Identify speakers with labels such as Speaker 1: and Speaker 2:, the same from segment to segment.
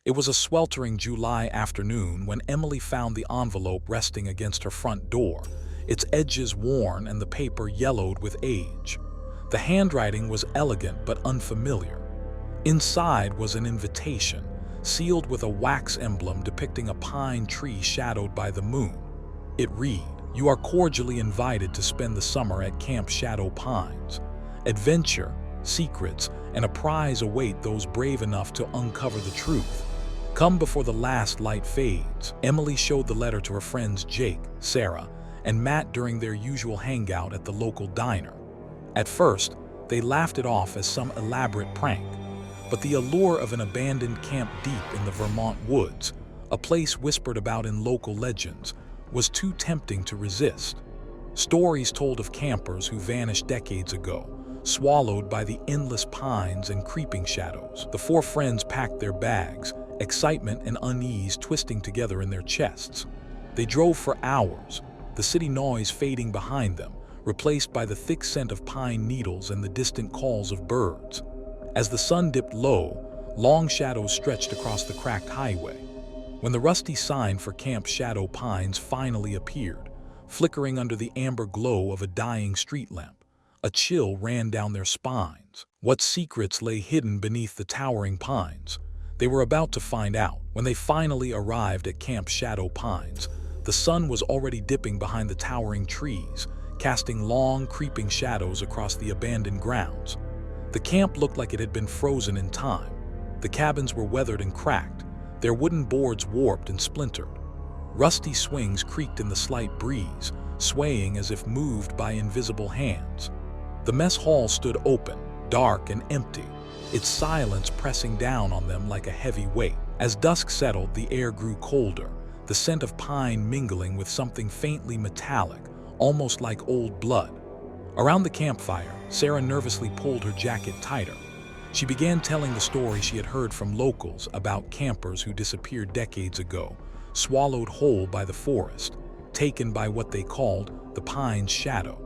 Speaker 1: It was a sweltering July afternoon when Emily found the envelope resting against her front door, its edges worn and the paper yellowed with age. The handwriting was elegant but unfamiliar. Inside was an invitation, sealed with a wax emblem depicting a pine tree shadowed by the moon. It read, "You are cordially invited to spend the summer at Camp Shadow Pines. Adventure, secrets, and a prize await those brave enough to uncover the truth. Come before the last light fades." Emily showed the letter to her friends Jake, Sarah, and Matt during their usual hangout at the local diner. At first, they laughed it off as some elaborate prank, but the allure of an abandoned camp deep in the Vermont woods, a place whispered about in local legends, was too tempting to resist. Stories told of campers who vanished decades ago, swallowed by the endless pines and creeping shadows. The four friends packed their bags, excitement and unease twisting together in their chests. They drove for hours, the city noise fading behind them, replaced by the thick scent of pine needles and the distant calls of birds. As the sun dipped low, long shadows stretched across the cracked highway. When the rusty sign for Camp Shadow Pines finally appeared, flickering under the amber glow of a dying street lamp, a chill ran down their spines. What secrets lay hidden beneath the towering pines? They were about to find out. When they finally arrived at Camp Shadow Pines, the sun was already dipping behind the towering trees, casting long, creeping shadows across the abandoned grounds. The camp looked like it had been frozen in time. The cabins were weathered and cracked, their wooden boards warped and splintered. Rusty swings creaked in the slight breeze, swaying as if moved by invisible hands. The mess hall stood open, dark and empty, its silence pressing down on them like a heavy weight. As dusk settled, the air grew colder, the scent of pine mingling with something faintly metallic, almost like old blood. Around the campfire, Sarah nervously pulled her jacket tighter. She began telling the story she had heard from locals about campers who disappeared decades ago, swallowed whole by the forest, taken by what they called the pine's shadow.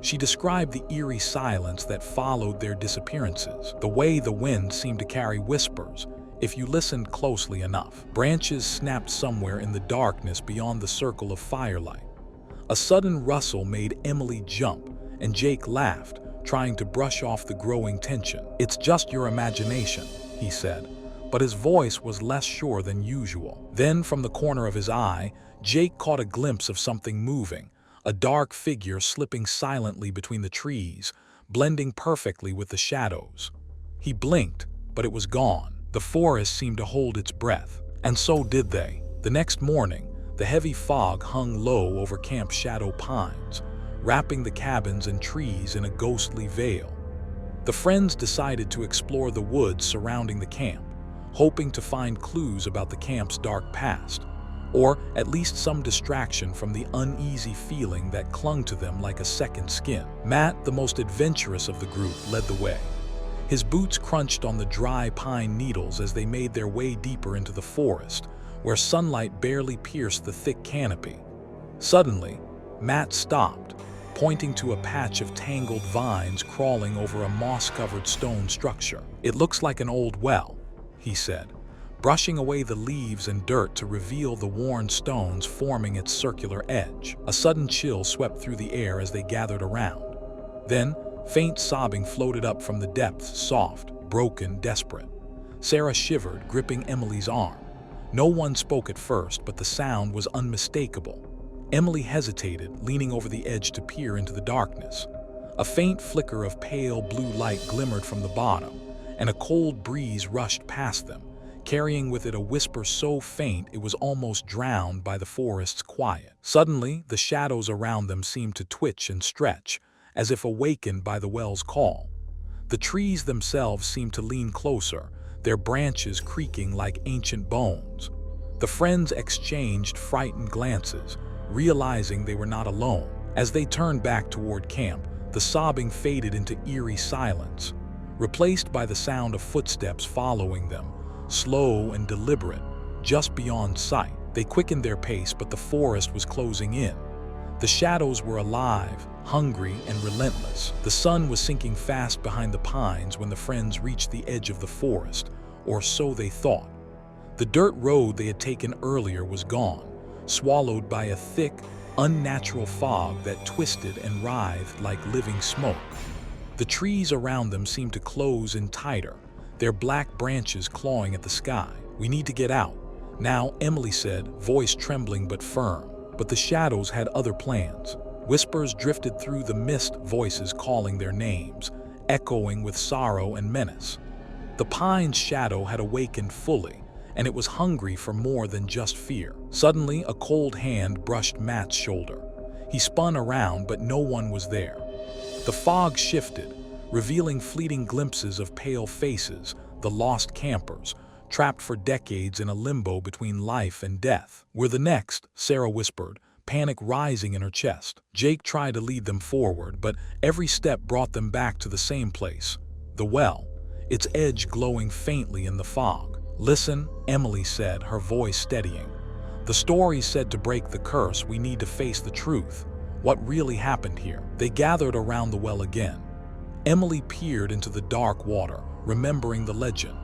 Speaker 1: She described the eerie silence that followed their disappearances, the way the wind seemed to carry whispers if you listened closely enough. Branches snapped somewhere in the darkness beyond the circle of firelight. A sudden rustle made Emily jump, and Jake laughed, trying to brush off the growing tension. "It's just your imagination," he said, but his voice was less sure than usual. Then, from the corner of his eye, Jake caught a glimpse of something moving, a dark figure slipping silently between the trees, blending perfectly with the shadows. He blinked, but it was gone. The forest seemed to hold its breath, and so did they. The next morning, the heavy fog hung low over Camp Shadow Pines, wrapping the cabins and trees in a ghostly veil. The friends decided to explore the woods surrounding the camp, hoping to find clues about the camp's dark past, or at least some distraction from the uneasy feeling that clung to them like a second skin. Matt, the most adventurous of the group, led the way. His boots crunched on the dry pine needles as they made their way deeper into the forest, where sunlight barely pierced the thick canopy. Suddenly, Matt stopped, pointing to a patch of tangled vines crawling over a moss-covered stone structure. "It looks like an old well," he said, brushing away the leaves and dirt to reveal the worn stones forming its circular edge. A sudden chill swept through the air as they gathered around. Then, faint sobbing floated up from the depths, soft, broken, desperate. Sarah shivered, gripping Emily's arm. No one spoke at first, but the sound was unmistakable. Emily hesitated, leaning over the edge to peer into the darkness. A faint flicker of pale blue light glimmered from the bottom, and a cold breeze rushed past them, carrying with it a whisper so faint it was almost drowned by the forest's quiet. Suddenly, the shadows around them seemed to twitch and stretch, as if awakened by the well's call. The trees themselves seemed to lean closer, their branches creaking like ancient bones. The friends exchanged frightened glances, realizing they were not alone. As they turned back toward camp, the sobbing faded into eerie silence, replaced by the sound of footsteps following them, slow and deliberate, just beyond sight. They quickened their pace, but the forest was closing in. The shadows were alive, hungry, and relentless. The sun was sinking fast behind the pines when the friends reached the edge of the forest, or so they thought. The dirt road they had taken earlier was gone, swallowed by a thick, unnatural fog that twisted and writhed like living smoke. The trees around them seemed to close in tighter, their black branches clawing at the sky. "We need to get out now," Emily said, voice trembling but firm. But the shadows had other plans. Whispers drifted through the mist, voices calling their names, echoing with sorrow and menace. The pine's shadow had awakened fully, and it was hungry for more than just fear. Suddenly, a cold hand brushed Matt's shoulder. He spun around, but no one was there. The fog shifted, revealing fleeting glimpses of pale faces, the lost campers, trapped for decades in a limbo between life and death. "We're the next," Sarah whispered, panic rising in her chest. Jake tried to lead them forward, but every step brought them back to the same place, the well, its edge glowing faintly in the fog. "Listen," Emily said, her voice steadying. "The story said to break the curse, we need to face the truth. What really happened here?" They gathered around the well again. Emily peered into the dark water, remembering the legend.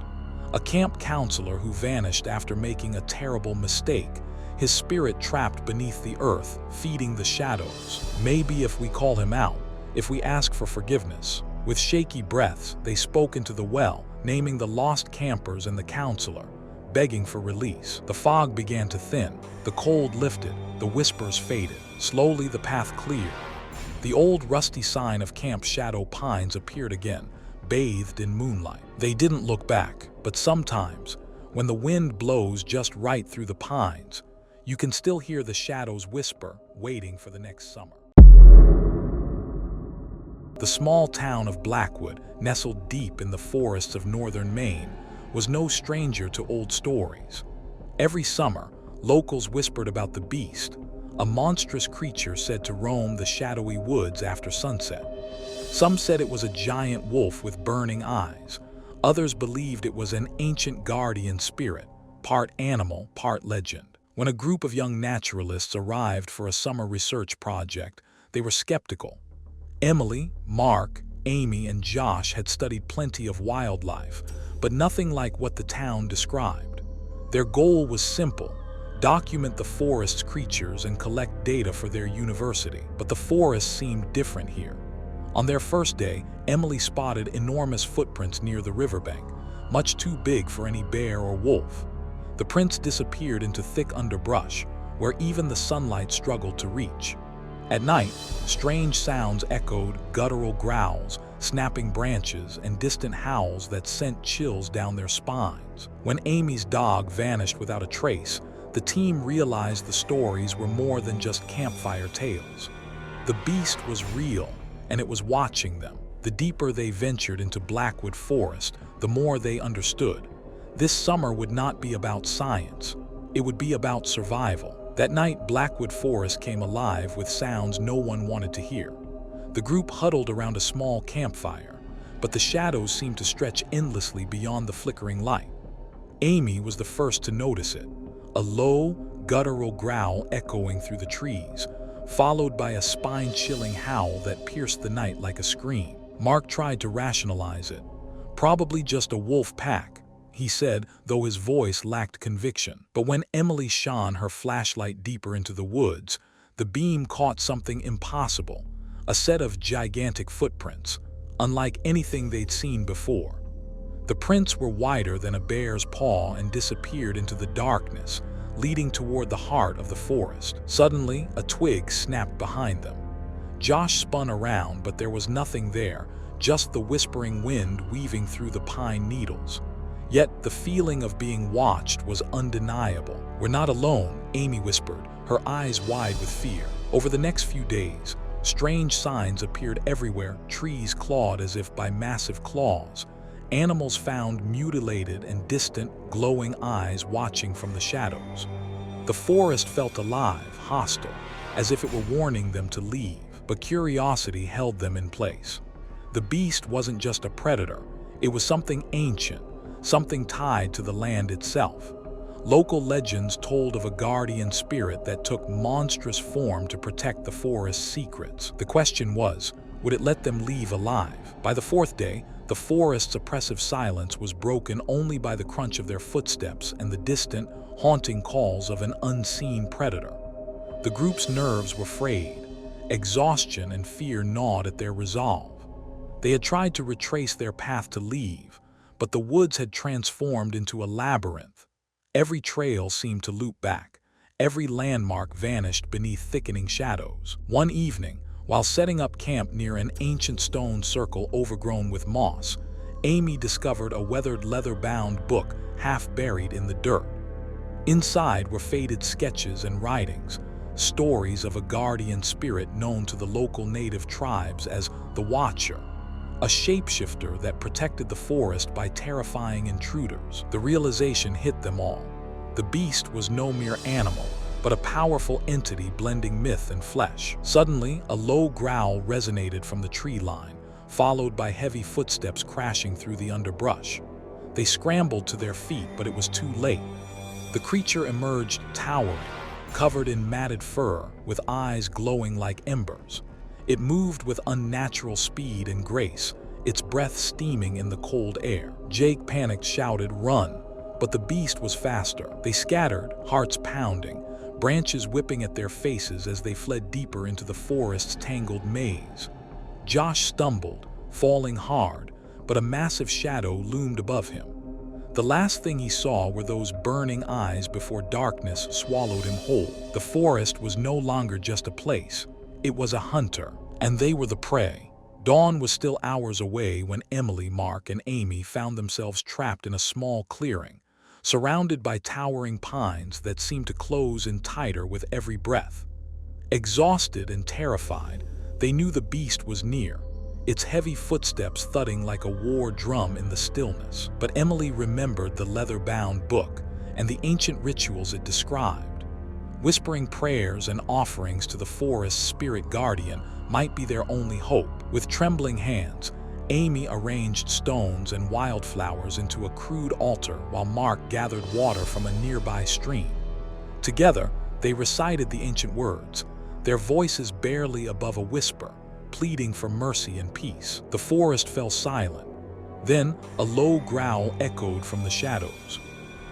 Speaker 1: A camp counselor who vanished after making a terrible mistake, his spirit trapped beneath the earth, feeding the shadows. "Maybe if we call him out, if we ask for forgiveness." With shaky breaths, they spoke into the well, naming the lost campers and the counselor, begging for release. The fog began to thin, the cold lifted, the whispers faded. Slowly the path cleared. The old rusty sign of Camp Shadow Pines appeared again, bathed in moonlight. They didn't look back, but sometimes, when the wind blows just right through the pines, you can still hear the shadows whisper, waiting for the next summer. The small town of Blackwood, nestled deep in the forests of northern Maine, was no stranger to old stories. Every summer, locals whispered about the beast, a monstrous creature said to roam the shadowy woods after sunset. Some said it was a giant wolf with burning eyes. Others believed it was an ancient guardian spirit, part animal, part legend. When a group of young naturalists arrived for a summer research project, they were skeptical. Emily, Mark, Amy, and Josh had studied plenty of wildlife, but nothing like what the town described. Their goal was simple: document the forest's creatures and collect data for their university. But the forest seemed different here. On their first day, Emily spotted enormous footprints near the riverbank, much too big for any bear or wolf. The prints disappeared into thick underbrush, where even the sunlight struggled to reach. At night, strange sounds echoed, guttural growls, snapping branches, and distant howls that sent chills down their spines. When Amy's dog vanished without a trace, the team realized the stories were more than just campfire tales. The beast was real, and it was watching them. The deeper they ventured into Blackwood Forest, the more they understood. This summer would not be about science. It would be about survival. That night, Blackwood Forest came alive with sounds no one wanted to hear. The group huddled around a small campfire, but the shadows seemed to stretch endlessly beyond the flickering light. Amy was the first to notice it, a low, guttural growl echoing through the trees, followed by a spine-chilling howl that pierced the night like a scream. Mark tried to rationalize it. "Probably just a wolf pack," he said, though his voice lacked conviction. But when Emily shone her flashlight deeper into the woods, the beam caught something impossible, a set of gigantic footprints, unlike anything they'd seen before. The prints were wider than a bear's paw and disappeared into the darkness, leading toward the heart of the forest. Suddenly, a twig snapped behind them. Josh spun around, but there was nothing there, just the whispering wind weaving through the pine needles. Yet the feeling of being watched was undeniable. "We're not alone," Amy whispered, her eyes wide with fear. Over the next few days, strange signs appeared everywhere, trees clawed as if by massive claws. Animals found mutilated and distant, glowing eyes watching from the shadows. The forest felt alive, hostile, as if it were warning them to leave, but curiosity held them in place. The beast wasn't just a predator, it was something ancient, something tied to the land itself. Local legends told of a guardian spirit that took monstrous form to protect the forest's secrets. The question was, Would it let them leave alive? By the fourth day, the forest's oppressive silence was broken only by the crunch of their footsteps and the distant, haunting calls of an unseen predator. The group's nerves were frayed. Exhaustion and fear gnawed at their resolve. They had tried to retrace their path to leave, but the woods had transformed into a labyrinth. Every trail seemed to loop back. Every landmark vanished beneath thickening shadows. One evening, while setting up camp near an ancient stone circle overgrown with moss, Amy discovered a weathered leather-bound book half buried in the dirt. Inside were faded sketches and writings, stories of a guardian spirit known to the local native tribes as the Watcher, a shapeshifter that protected the forest by terrifying intruders. The realization hit them all. The beast was no mere animal, but a powerful entity blending myth and flesh. Suddenly, a low growl resonated from the tree line, followed by heavy footsteps crashing through the underbrush. They scrambled to their feet, but it was too late. The creature emerged towering, covered in matted fur, with eyes glowing like embers. It moved with unnatural speed and grace, its breath steaming in the cold air. Jake, panicked, shouted, "Run!" But the beast was faster. They scattered, hearts pounding, branches whipping at their faces as they fled deeper into the forest's tangled maze. Josh stumbled, falling hard, but a massive shadow loomed above him. The last thing he saw were those burning eyes before darkness swallowed him whole. The forest was no longer just a place. It was a hunter, and they were the prey. Dawn was still hours away when Emily, Mark, and Amy found themselves trapped in a small clearing, surrounded by towering pines that seemed to close in tighter with every breath. Exhausted and terrified, they knew the beast was near, its heavy footsteps thudding like a war drum in the stillness. But Emily remembered the leather-bound book and the ancient rituals it described. Whispering prayers and offerings to the forest's spirit guardian might be their only hope. With trembling hands, Amy arranged stones and wildflowers into a crude altar while Mark gathered water from a nearby stream. Together, they recited the ancient words, their voices barely above a whisper, pleading for mercy and peace. The forest fell silent. Then, a low growl echoed from the shadows.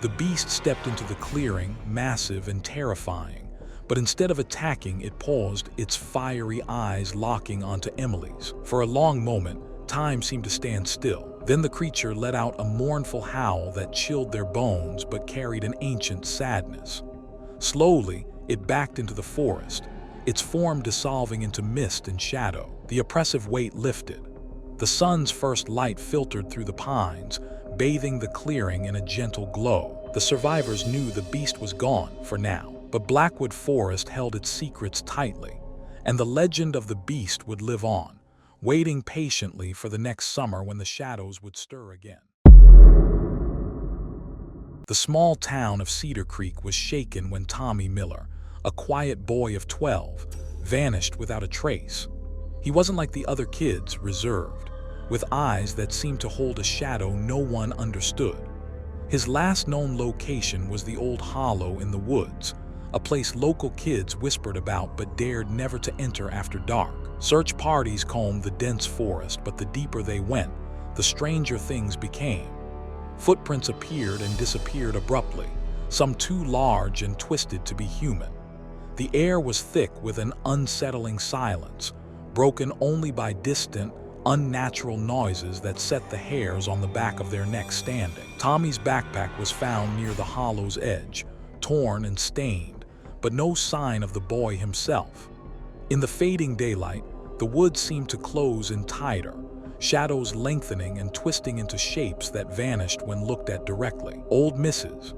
Speaker 1: The beast stepped into the clearing, massive and terrifying, but instead of attacking, it paused, its fiery eyes locking onto Emily's. For a long moment, time seemed to stand still. Then the creature let out a mournful howl that chilled their bones but carried an ancient sadness. Slowly, it backed into the forest, its form dissolving into mist and shadow. The oppressive weight lifted. The sun's first light filtered through the pines, bathing the clearing in a gentle glow. The survivors knew the beast was gone for now, but Blackwood Forest held its secrets tightly, and the legend of the beast would live on, waiting patiently for the next summer when the shadows would stir again. The small town of Cedar Creek was shaken when Tommy Miller, a quiet boy of 12, vanished without a trace. He wasn't like the other kids, reserved, with eyes that seemed to hold a shadow no one understood. His last known location was the old hollow in the woods, a place local kids whispered about but dared never to enter after dark. Search parties combed the dense forest, but the deeper they went, the stranger things became. Footprints appeared and disappeared abruptly, some too large and twisted to be human. The air was thick with an unsettling silence, broken only by distant, unnatural noises that set the hairs on the back of their necks standing. Tommy's backpack was found near the hollow's edge, torn and stained, but no sign of the boy himself. In the fading daylight, the woods seemed to close in tighter, shadows lengthening and twisting into shapes that vanished when looked at directly. Old Mrs.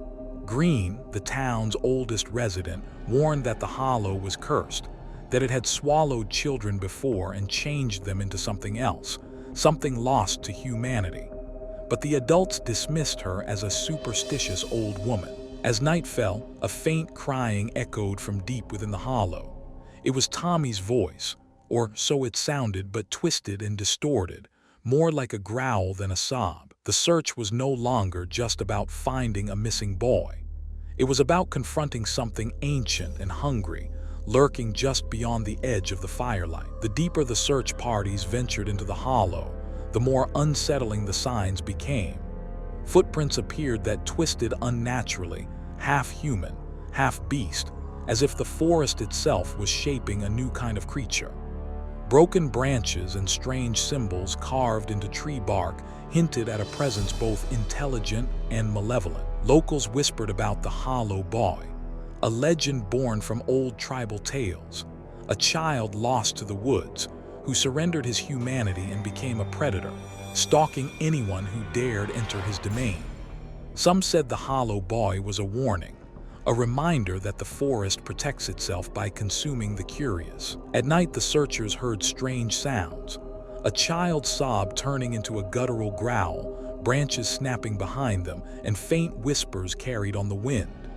Speaker 1: Green, the town's oldest resident, warned that the hollow was cursed, that it had swallowed children before and changed them into something else, something lost to humanity. But the adults dismissed her as a superstitious old woman. As night fell, a faint crying echoed from deep within the hollow. It was Tommy's voice, or so it sounded, but twisted and distorted, more like a growl than a sob. The search was no longer just about finding a missing boy. It was about confronting something ancient and hungry, lurking just beyond the edge of the firelight. The deeper the search parties ventured into the hollow, the more unsettling the signs became. Footprints appeared that twisted unnaturally, half human, half beast, as if the forest itself was shaping a new kind of creature. Broken branches and strange symbols carved into tree bark hinted at a presence both intelligent and malevolent. Locals whispered about the Hollow Boy, a legend born from old tribal tales, a child lost to the woods who surrendered his humanity and became a predator, stalking anyone who dared enter his domain. Some said the Hollow Boy was a warning, a reminder that the forest protects itself by consuming the curious. At night, the searchers heard strange sounds, a child's sob turning into a guttural growl, branches snapping behind them, and faint whispers carried on the wind.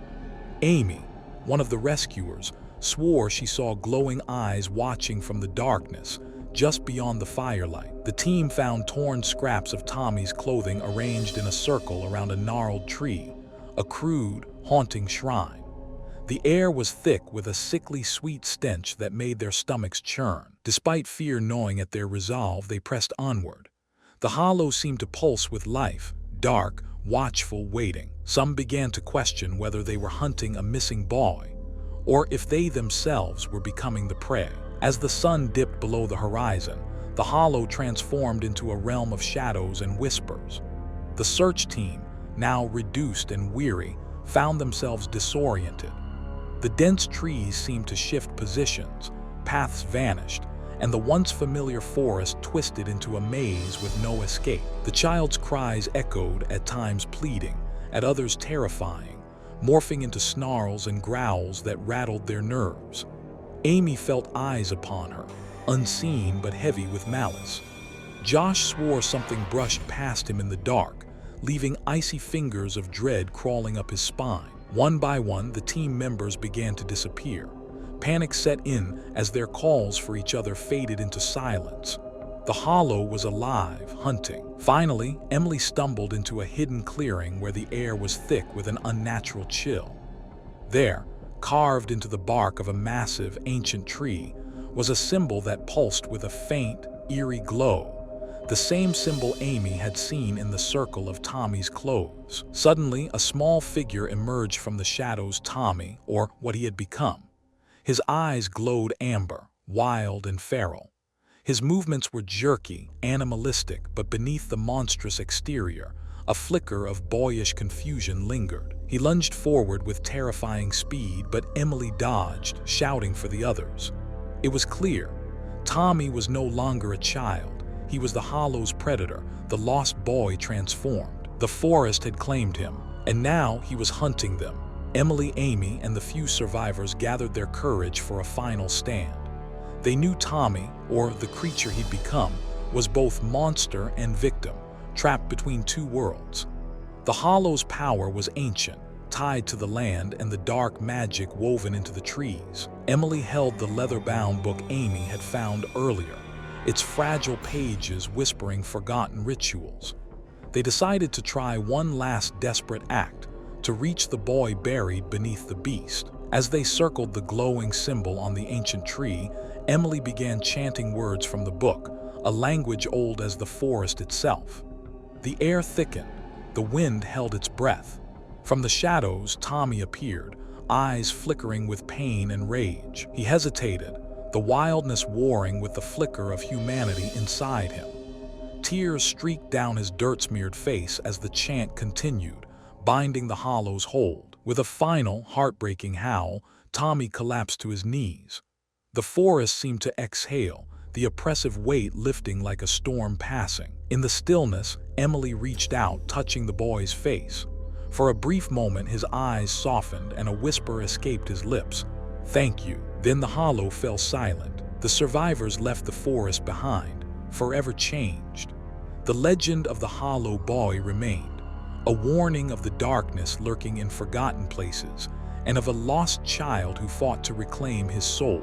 Speaker 1: Amy, one of the rescuers, swore she saw glowing eyes watching from the darkness, just beyond the firelight. The team found torn scraps of Tommy's clothing arranged in a circle around a gnarled tree, a crude, haunting shrine. The air was thick with a sickly sweet stench that made their stomachs churn. Despite fear gnawing at their resolve, they pressed onward. The hollow seemed to pulse with life, dark, watchful, waiting. Some began to question whether they were hunting a missing boy, or if they themselves were becoming the prey. As the sun dipped below the horizon, the hollow transformed into a realm of shadows and whispers. The search team, now reduced and weary, found themselves disoriented. The dense trees seemed to shift positions, paths vanished, and the once familiar forest twisted into a maze with no escape. The child's cries echoed, at times pleading, at others terrifying, morphing into snarls and growls that rattled their nerves. Amy felt eyes upon her, unseen but heavy with malice. Josh swore something brushed past him in the dark, leaving icy fingers of dread crawling up his spine. One by one, the team members began to disappear. Panic set in as their calls for each other faded into silence. The hollow was alive, hunting. Finally, Emily stumbled into a hidden clearing where the air was thick with an unnatural chill. There, carved into the bark of a massive, ancient tree, was a symbol that pulsed with a faint, eerie glow, the same symbol Amy had seen in the circle of Tommy's clothes. Suddenly, a small figure emerged from the shadows. Tommy, or what he had become. His eyes glowed amber, wild and feral. His movements were jerky, animalistic, but beneath the monstrous exterior, a flicker of boyish confusion lingered. He lunged forward with terrifying speed, but Emily dodged, shouting for the others. It was clear. Tommy was no longer a child. He was the Hollow's predator, the lost boy transformed. The forest had claimed him, and now he was hunting them. Emily, Amy, and the few survivors gathered their courage for a final stand. They knew Tommy, or the creature he'd become, was both monster and victim, trapped between two worlds. The Hollow's power was ancient, tied to the land and the dark magic woven into the trees. Emily held the leather-bound book Amy had found earlier, its fragile pages whispering forgotten rituals. They decided to try one last desperate act, to reach the boy buried beneath the beast. As they circled the glowing symbol on the ancient tree, Emily began chanting words from the book, a language old as the forest itself. The air thickened, the wind held its breath. From the shadows, Tommy appeared, eyes flickering with pain and rage. He hesitated, the wildness warring with the flicker of humanity inside him. Tears streaked down his dirt-smeared face as the chant continued, binding the Hollow's hold. With a final, heartbreaking howl, Tommy collapsed to his knees. The forest seemed to exhale, the oppressive weight lifting like a storm passing. In the stillness, Emily reached out, touching the boy's face. For a brief moment, his eyes softened and a whisper escaped his lips. "Thank you." Then the Hollow fell silent. The survivors left the forest behind, forever changed. The legend of the Hollow Boy remained, a warning of the darkness lurking in forgotten places, and of a lost child who fought to reclaim his soul.